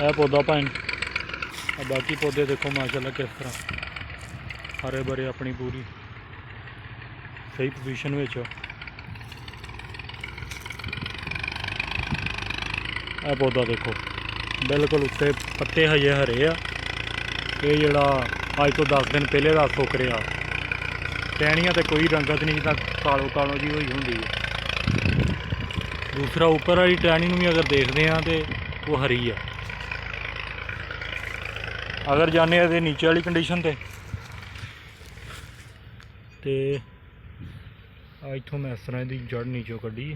यह पौधा पाइन बाकी पौधे देखो माशाल्लाह किस तरह हरे भरे अपनी पूरी सही पोजीशन में। यह पौधा देखो बिल्कुल उत्ते पत्ते हजे हरे आ। ये जड़ा अज तो 10 दिन पहले का सुक रहा टहनियाँ तो कोई रंगत नहीं तो कालो कालो जी हुई होंगी है। दूसरा उपर वाली टहनी भी अगर देखते हैं तो वो हरी है। अगर जाने तो नीचे वाली कंडीशन ते इतों मैं इस तरह की जड़ नीचों कड्ढी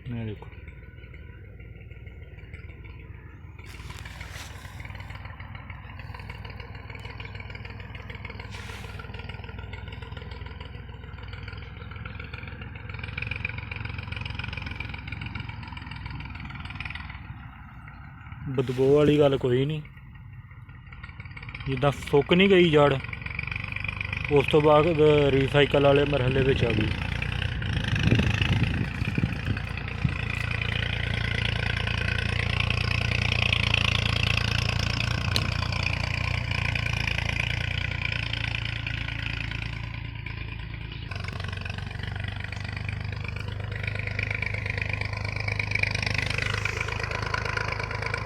देखो। बदबू वाली गल कोई नहीं, जिदा सुक नहीं गई जड़ उस तो बाद रीसाइकल वाले मरहले में आ गई।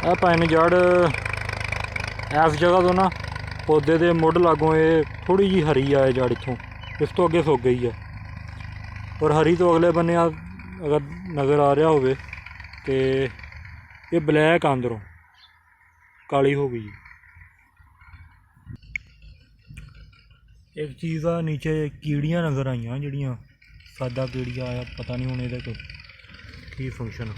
यह पाइन जड़ इस जगह तो ना पौधे के मुढ़ लागों ये थोड़ी जी हरी है जड़ इतों, इस तो अगे सुक गई है। और हरी तो अगले बन्ने अगर नज़र आ रहा हो तो ये ब्लैक अंदरों काली हो गई। एक चीज़ आ नीचे कीड़ियाँ नज़र आईयां जड़ियाँ सादा कीड़ियाँ आया, पता नहीं हूँ ये की फंक्शन।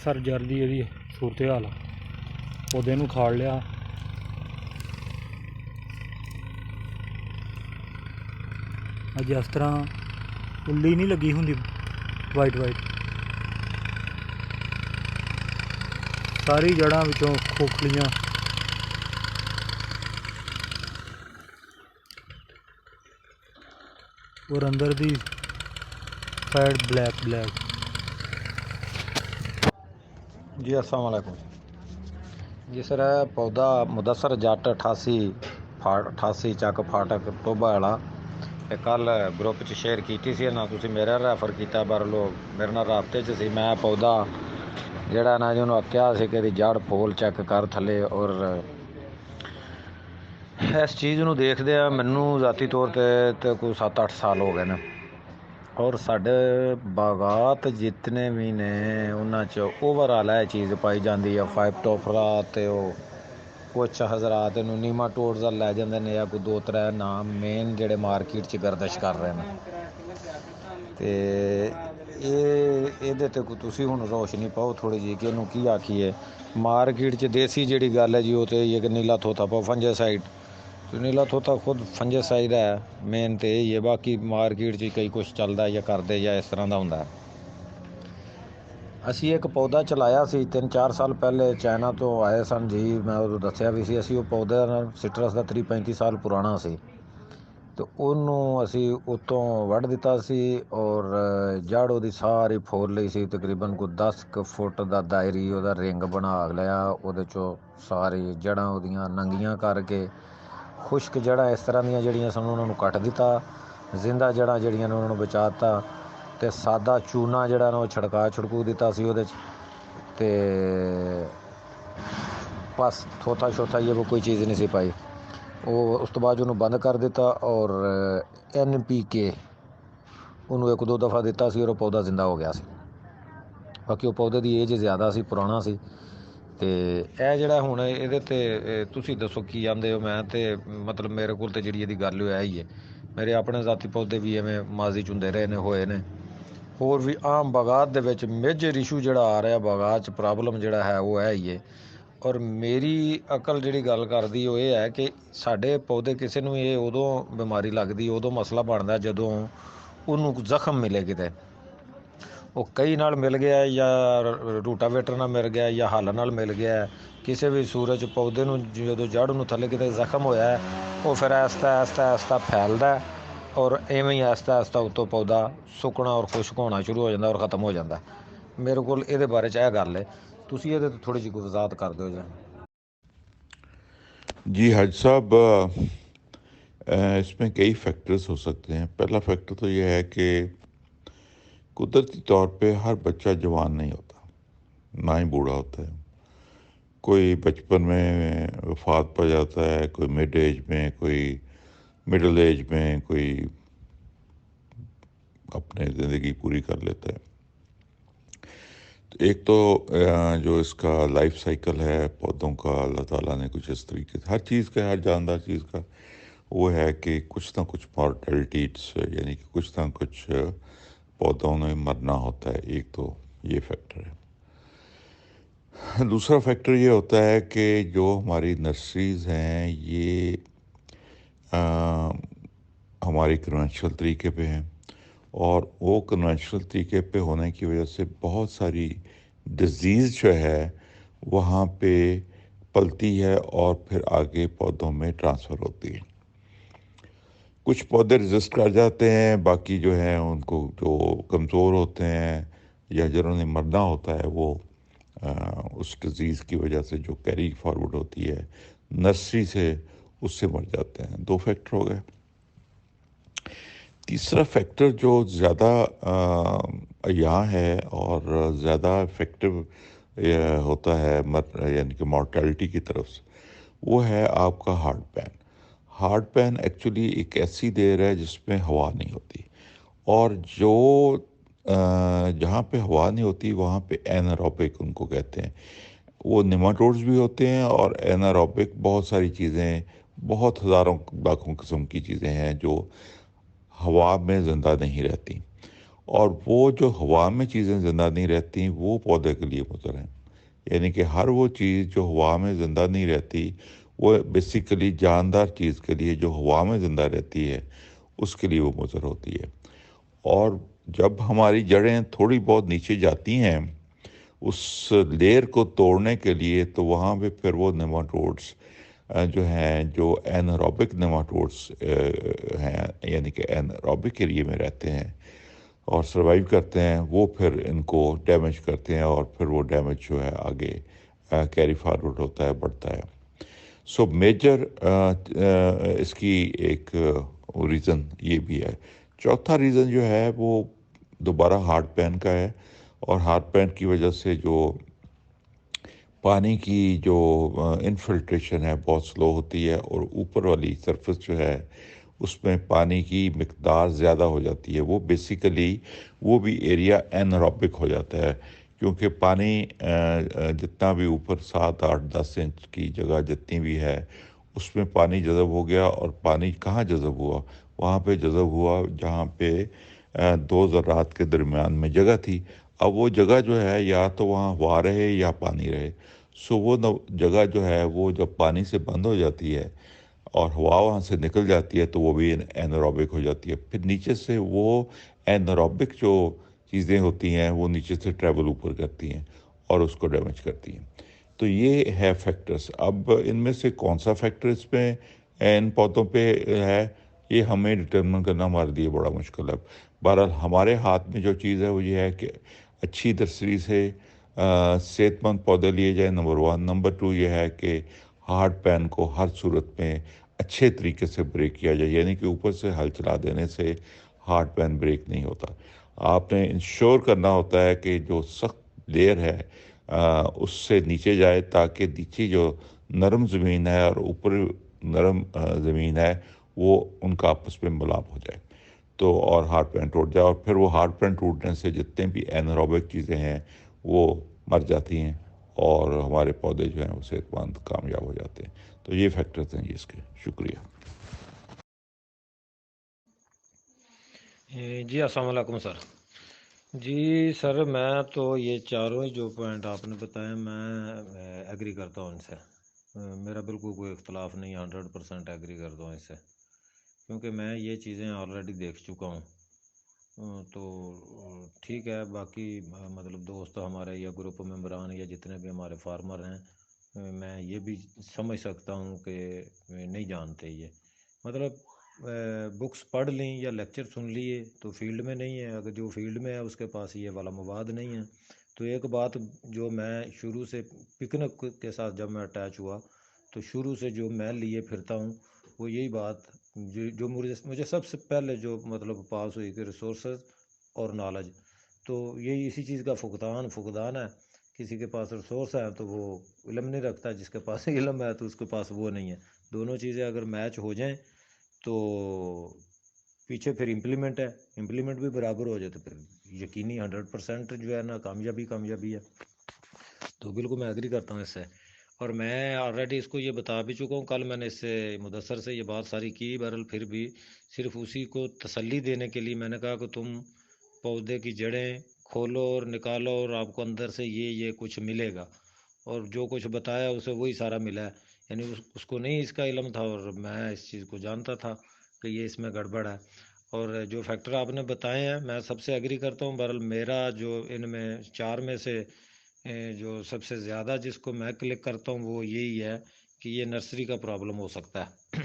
सर जर्दी यदी सूरत हाल पौधे नूं खाड़ लिया। अज इस तरह उल्ली नहीं लगी होंगी वाइट वाइट, सारी जड़ां विचों खोखलियां और अंदर दी साइड ब्लैक ब्लैक। जी अस्सलाम वालेकुम जी सर, पौधा मुदस्सर जट 88 ਚੱਕ फाटक टोबा वाला कल ग्रुप च शेयर की सी ना, तुसीं मेरा रैफर किया पर लोग मेरे नाल राबते च सी। मैं पौधा जिहड़ा ना जी उन्होंने कहा सी कि जड़ फूल चैक कर थले, और इस चीज़ नूं देखदे मैनूं ज़ाती तौर ते कोई 7-8 साल हो गए ने। और साढ़े बागात जितने भी ने उन्हां च ओवरऑल यह चीज़ पाई जाती है। फाइटोफरा ते कुछ हज़रात इनू नीमाटोड्स लै जाते हैं या कोई 2-3 नाम मेन जिहड़े मार्केट च गर्दिश कर रहे हैं। तो ये तुसीं हुण रोशनी पाओ थोड़ी जी कि इनू की आखिए। मार्केट च देसी जिहड़ी गल है जी वो तो ये कि नीला तोता पाओ फंजासाइड, तो नीला तोता खुद फंजासाइड है मेन तो यही है। बाकी मार्केट च कई कुछ चलता या करते या इस तरह का होंदा। असी एक पौधा चलाया सी 3-4 साल पहले, चाइना तो आए सन जी। मैं उदों दस्सिया भी सी, असी वो पौधा सिट्रस का 30-35 साल पुराना सी। तो उन्होंने असी उत्तों वढ़ दिता सी और जड़ वो सारी फोड़ ली सी। तकरीबन कोई 10 फुट का दायरी वो रिंग बना लिया। वो सारी जड़ां वो नंगियां करके खुश्क जड़ां इस तरह दी जड़ियां सन उन्होंने कट दिता, जिंदा जड़ां जड़ियां ने उन्होंने बचाता। तो सादा चूना जड़ा ना वो छड़कू दिता सी उहदे च। ते बस थोता शोता ये वो कोई चीज़ नहीं सी पाई। वो उस तो बाद उन्होंने बंद कर दिता और NPK उन्होंने 1-2 दफ़ा दिता सी और वो पौधा जिंदा हो गया सी। बाकी वो पौधे की एज ज़्यादा सी, पुराना सी। तो यह जिहड़ा हुण इहदे ते तुसीं दसो की आंदे हो। मैं तो मतलब मेरे कोल ते जिहड़ी इहदी गल है ही है। मेरे अपने ज़ाती पौधे भी इवें माजी च हुंदे रहे ने, होए ने। होर भी आम बागात दे विच मेजर इशू जिहड़ा आ रहा बागात च प्रॉब्लम जिहड़ा है वो है ही है। और मेरी अकल जिहड़ी गल करदी वो ये है कि साडे पौधे किसी नूं ये उदों बीमारी लगदी, उदों मसला बनदा जदों उन्होंने जख्म मिले किते। ਉਹ ਕਈ ਨਾਲ ਮਿਲ ਗਿਆ ਜਾਂ ਰੂਟਾਵੇਟਰ ਨਾਲ ਮਿਲ ਗਿਆ ਜਾਂ ਹੱਲ ਨਾਲ ਮਿਲ ਗਿਆ, ਕਿਸੇ ਵੀ ਸੂਰਜ ਪੌਦੇ ਨੂੰ ਜਦੋਂ ਜੜ੍ਹ ਨੂੰ ਥੱਲੇ ਕਿਤੇ ਜ਼ਖਮ ਹੋਇਆ ਹੈ, ਉਹ ਫਿਰ ਆਹਿਸਤਾ ਆਹਿਸਤਾ ਆਹਿਸਤਾ ਫੈਲਦਾ ਔਰ ਐਵੇਂ ਹੀ ਆਹਿਸਤਾ ਆਹਿਸਤਾ ਉੱਤੋਂ ਪੌਦਾ ਸੁੱਕਣਾ ਔਰ ਖੁਸ਼ਕ ਹੋਣਾ ਸ਼ੁਰੂ ਹੋ ਜਾਂਦਾ ਔਰ ਖ਼ਤਮ ਹੋ ਜਾਂਦਾ। ਮੇਰੇ ਕੋਲ ਇਹਦੇ ਬਾਰੇ 'ਚ ਇਹ ਗੱਲ ਹੈ, ਤੁਸੀਂ ਇਹਦੇ 'ਤੇ ਥੋੜ੍ਹੀ ਜਿਹੀ ਵਜ਼ਾਹਤ ਕਰ ਦਿਓ ਜੀ। जी हाजी साहब, इसमें कई फैक्टर्स हो सकते हैं। पहला फैक्टर तो यह है कि कुदरती तौर पे हर बच्चा जवान नहीं होता, ना ही बूढ़ा होता है। कोई बचपन में वफात पा जाता है, कोई मिड एज में, कोई मिडिल एज में, कोई अपने ज़िंदगी पूरी कर लेता है। तो एक तो जो इसका लाइफ साइकिल है पौधों का, अल्लाह ताला ने कुछ इस तरीके से हर चीज़ का, हर जानदार चीज़ का वो है कि कुछ ना कुछ मॉर्टेलिटीज, यानी कि कुछ ना कुछ पौधों में मरना होता है। एक तो ये फैक्टर है। दूसरा फैक्टर ये होता है कि जो हमारी नर्सरीज़ हैं ये हमारी कन्वेंशनल तरीके पे हैं, और वो कन्वेंशनल तरीके पे होने की वजह से बहुत सारी डिजीज़ जो है वहाँ पे पलती है और फिर आगे पौधों में ट्रांसफ़र होती है। कुछ पौधे रेजिस्ट कर जाते हैं, बाकी जो हैं उनको जो कमज़ोर होते हैं या जिन्होंने मरना होता है वो उस डिज़ीज़ की वजह से जो कैरी फॉरवर्ड होती है नर्सरी से, उससे मर जाते हैं। दो फैक्टर हो गए। तीसरा फैक्टर जो ज़्यादा यहाँ है और ज़्यादा इफेक्टिव होता है यानी कि मॉर्टेलिटी की तरफ से, वो है आपका hard pan. Hard pan actually एक ऐसी देर है जिसमें हवा नहीं होती, और जो जहाँ पे हवा नहीं होती वहाँ पे एनारोबिक उनको कहते हैं। वो नेमाटोड्स भी होते हैं और एनारोबिक बहुत सारी चीज़ें, बहुत हज़ारों लाखों किस्म की चीज़ें हैं जो हवा में ज़िंदा नहीं रहती, और वो जो हवा में चीज़ें ज़िंदा नहीं रहती वो पौधे के लिए मुज़र हैं। यानी कि हर वो चीज़ जो हवा में ज़िंदा नहीं रहती वो बेसिकली जानदार चीज़ के लिए जो हवा में ज़िंदा रहती है उसके लिए वो मुज़र होती है। और जब हमारी जड़ें थोड़ी बहुत नीचे जाती हैं उस लेयर को तोड़ने के लिए, तो वहाँ पे फिर वो नेमाटोड्स जो हैं, जो एनारोबिक नेमाटोड्स हैं, यानी कि एनारोबिक एरिया में रहते हैं और सर्वाइव करते हैं, वो फिर इनको डैमेज करते हैं और फिर वो डैमेज जो है आगे कैरी फॉरवर्ड होता है, बढ़ता है। सो मेजर इसकी एक रीज़न ये भी है। चौथा रीज़न जो है वो दोबारा हार्ड पैन का है, और हार्ड पैन की वजह से जो पानी की जो इनफिल्ट्रेशन है बहुत स्लो होती है, और ऊपर वाली सरफेस जो है उसमें पानी की मिकदार ज़्यादा हो जाती है। वो बेसिकली वो भी एरिया एनारोबिक हो जाता है, क्योंकि पानी जितना भी ऊपर 7, 8, 10 इंच की जगह जितनी भी है उसमें पानी जज़ब हो गया। और पानी कहाँ जज़ब हुआ? वहाँ पे जज़ब हुआ जहाँ पे दो ज़रात के दरमियान में जगह थी। अब वो जगह जो है या तो वहाँ हवा रहे या पानी रहे। सो वो जगह जो है वो जब पानी से बंद हो जाती है और हवा वहाँ से निकल जाती है तो वो भी एनारोबिक हो जाती है। फिर नीचे से वो एनारोबिक जो चीज़ें होती हैं वो नीचे से ट्रैवल ऊपर करती हैं और उसको डैमेज करती हैं। तो ये है फैक्टर्स। अब इनमें से कौन सा फैक्टर इसमें इन पौधों पे है, ये हमें डिटरमिन करना हमारे लिए बड़ा मुश्किल है। बहरहाल हमारे हाथ में जो चीज़ है वो ये है कि अच्छी नर्सरी से सेहतमंद पौधे लिए जाए, नंबर 1। नंबर 2 ये है कि हार्ड पैन को हर सूरत में अच्छे तरीके से ब्रेक किया जाए, यानी कि ऊपर से हल चला देने से हार्ड पैन ब्रेक नहीं होता। आपने इंश्योर करना होता है कि जो सख्त लेयर है उससे नीचे जाए, ताकि नीचे जो नरम ज़मीन है और ऊपर नरम ज़मीन है वो उनका आपस में मिलाप हो जाए, तो और हार्ड पैन टूट जाए। और फिर वो हार्ड पैन टूटने से जितने भी एनारोबिक चीज़ें हैं वो मर जाती हैं और हमारे पौधे जो हैं वो सेहतमंद कामयाब हो जाते हैं। तो ये फैक्टर्स हैं जी इसके। शुक्रिया। जी अस्सलाम वालेकुम सर। जी सर, मैं तो ये चारों ही जो पॉइंट आपने बताए मैं एग्री करता हूँ इनसे। मेरा बिल्कुल कोई इख्तलाफ नहीं, 100% एग्री करता हूँ इससे, क्योंकि मैं ये चीज़ें ऑलरेडी देख चुका हूँ। تو ٹھیک ہے، باقی مطلب دوست ہمارے یا گروپ ممبران یا جتنے بھی ہمارے فارمر ہیں، میں یہ بھی سمجھ سکتا ہوں کہ نہیں جانتے یہ، مطلب بکس پڑھ لیں یا لیکچر سن لیے تو فیلڈ میں نہیں ہے، اگر جو فیلڈ میں ہے اس کے پاس یہ والا مواد نہیں ہے۔ تو ایک بات جو میں شروع سے پکنک کے ساتھ جب میں اٹیچ ہوا تو شروع سے جو میں لیے پھرتا ہوں وہ یہی بات جو مجھے سب سے پہلے جو مطلب پاس ہوئی کہ ریسورسز اور نالج، تو یہی اسی چیز کا فقدان ہے۔ کسی کے پاس ریسورس ہے تو وہ علم نہیں رکھتا، جس کے پاس علم ہے تو اس کے پاس وہ نہیں ہے۔ دونوں چیزیں اگر میچ ہو جائیں تو پیچھے پھر امپلیمنٹ بھی برابر ہو جائے تو پھر یقینی 100% جو ہے نا کامیابی ہے۔ تو بالکل میں ایگری کرتا ہوں اس سے، اور میں آلریڈی اس کو یہ بتا بھی چکا ہوں، کل میں نے اس سے مدثر سے یہ بات ساری کی، بہرحال پھر بھی صرف اسی کو تسلی دینے کے لیے میں نے کہا کہ تم پودے کی جڑیں کھولو اور نکالو اور آپ کو اندر سے یہ کچھ ملے گا، اور جو کچھ بتایا اسے وہی سارا ملا ہے، یعنی اس کو نہیں اس کا علم تھا اور میں اس چیز کو جانتا تھا کہ یہ اس میں گڑبڑ ہے۔ اور جو فیکٹر آپ نے بتائے ہیں میں سب سے ایگری کرتا ہوں، بہرحال میرا جو ان میں 4 میں سے جو سب سے زیادہ جس کو میں کلک کرتا ہوں وہ یہی ہے کہ یہ نرسری کا پرابلم ہو سکتا ہے۔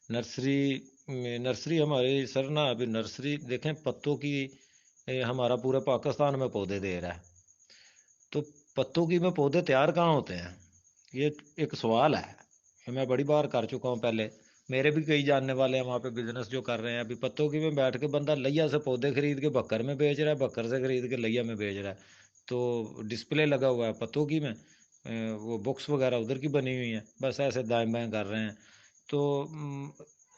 نرسری ہماری سر نا ابھی نرسری دیکھیں پتوں کی، ہمارا پورے پاکستان میں پودے دے رہا ہے، تو پتوں کی میں پودے تیار کہاں ہوتے ہیں؟ یہ ایک سوال ہے کہ میں بڑی بار کر چکا ہوں پہلے، میرے بھی کئی جاننے والے ہیں وہاں پہ بزنس جو کر رہے ہیں، ابھی پتوں کی میں بیٹھ کے بندہ لیا سے پودے خرید کے بکر میں بیچ رہا ہے، بکر سے خرید کے لیا میں بیچ رہا ہے، تو ڈسپلے لگا ہوا ہے پتوں کی میں، وہ بکس وغیرہ ادھر کی بنی ہوئی ہیں، بس ایسے دائیں بائیں کر رہے ہیں۔ تو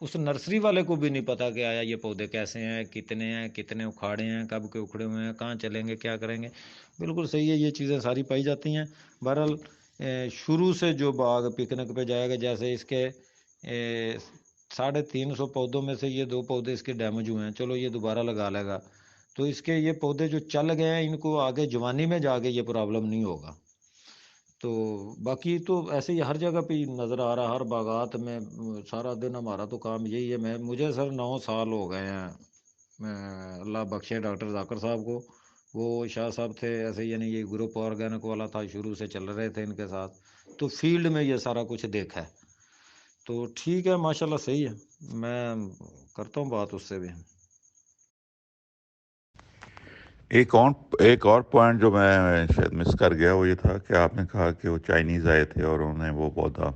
اس نرسری والے کو بھی نہیں پتا کہ آیا یہ پودے کیسے ہیں، کتنے اکھاڑے ہیں، کب کے اکھڑے ہوئے ہیں، کہاں چلیں گے، کیا کریں گے۔ بالکل صحیح ہے، یہ چیزیں ساری پائی جاتی ہیں۔ بہرحال شروع سے جو باغ پکنک پہ جائے گا، جیسے اس کے 350 پودوں میں سے یہ 2 پودے اس کے ڈیمیج ہوئے ہیں، چلو یہ دوبارہ لگا لے گا، تو اس کے یہ پودے جو چل گئے ہیں ان کو آگے جوانی میں جا کے یہ پرابلم نہیں ہوگا۔ تو باقی تو ایسے ہی ہر جگہ پہ نظر آ رہا، ہر باغات میں سارا دن ہمارا تو کام یہی ہے۔ مجھے سر 9 سال ہو گئے ہیں، اللہ بخشے ڈاکٹر ذاکر صاحب کو، وہ شاہ صاحب تھے ایسے، یعنی یہ گروپ آرگینک والا تھا، شروع سے چل رہے تھے ان کے ساتھ، تو فیلڈ میں یہ سارا کچھ دیکھا ہے۔ تو ٹھیک ہے، ماشاءاللہ صحیح ہے، میں کرتا ہوں بات اس سے بھی۔ ایک اور پوائنٹ جو میں شاید مس کر گیا وہ یہ تھا کہ آپ نے کہا کہ وہ چائنیز آئے تھے اور انہوں نے وہ پودا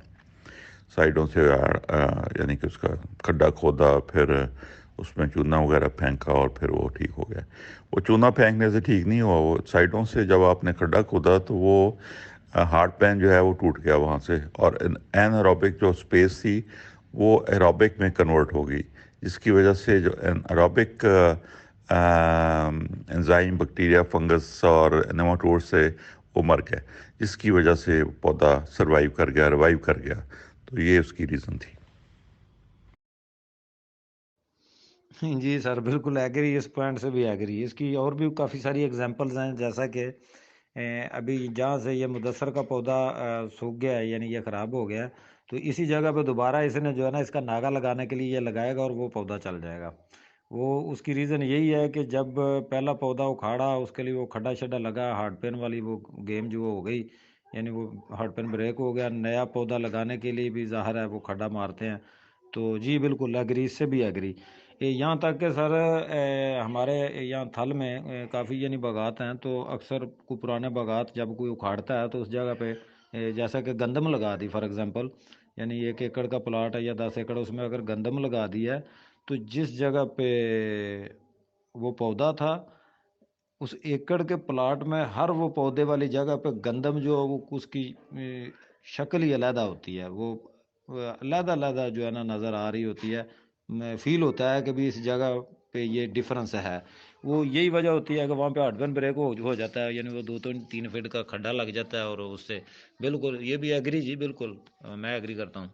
سائڈوں سے یعنی کہ اس کا کھڈا کھودا، پھر اس میں چونا وغیرہ پھینکا اور پھر وہ ٹھیک ہو گیا۔ وہ چونا پھینکنے سے ٹھیک نہیں ہوا، وہ سائڈوں سے جب آپ نے کھڈا کھودا تو وہ ہارڈ پین جو ہے وہ ٹوٹ گیا وہاں سے، اور این ایروبک جو اسپیس تھی وہ ایروبک میں کنورٹ ہو گئی، جس کی وجہ سے جو ایروبک انزائم، بیکٹیریا، فنگس اور نیماٹوڈ سے وہ مر گئے، جس کی وجہ سے پودا ریوائیو کر گیا۔ تو یہ اس کی ریزن تھی۔ جی سر بالکل ایگری، اس پوائنٹ سے بھی ایگری، اس کی اور بھی کافی ساری ایگزامپلز ہیں، جیسا کہ ابھی جہاں سے یہ مدثر کا پودا سوکھ گیا ہے، یعنی یہ خراب ہو گیا ہے، تو اسی جگہ پہ دوبارہ اس نے جو ہے نا اس کا ناغہ لگانے کے لیے یہ لگائے گا اور وہ پودا چل جائے گا۔ وہ اس کی ریزن یہی ہے کہ جب پہلا پودا اکھاڑا اس کے لیے وہ کھڈا شڈا لگا، ہارڈ پین والی وہ گیم جو ہو گئی، یعنی وہ ہارڈ پین بریک ہو گیا، نیا پودا لگانے کے لیے بھی ظاہر ہے وہ کھڈا مارتے ہیں۔ تو جی بالکل ایگری، اس سے بھی ایگری۔ یہاں تک کہ سر ہمارے یہاں تھل میں کافی یعنی باغات ہیں، تو اکثر کوئی پرانے باغات جب کوئی اکھاڑتا ہے تو اس جگہ پہ جیسا کہ گندم لگا دی فار ایگزامپل، یعنی 1 ایکڑ کا پلاٹ ہے یا 10 ایکڑ، اس میں اگر گندم لگا دی ہے تو جس جگہ پہ وہ پودا تھا اس ایکڑ کے پلاٹ میں ہر وہ پودے والی جگہ پہ گندم جو وہ اس کی شکل ہی علیحدہ ہوتی ہے، وہ علیحدہ علیحدہ جو ہے نا نظر آ رہی ہوتی ہے، فیل ہوتا ہے کہ بھی اس جگہ پہ یہ ڈفرنس ہے۔ وہ یہی وجہ ہوتی ہے کہ وہاں پہ ہارڈ پین بریک ہو جاتا ہے، یعنی وہ 2-3 فٹ کا کھڈا لگ جاتا ہے، اور اس سے بالکل یہ بھی ایگری، جی بالکل میں ایگری کرتا ہوں۔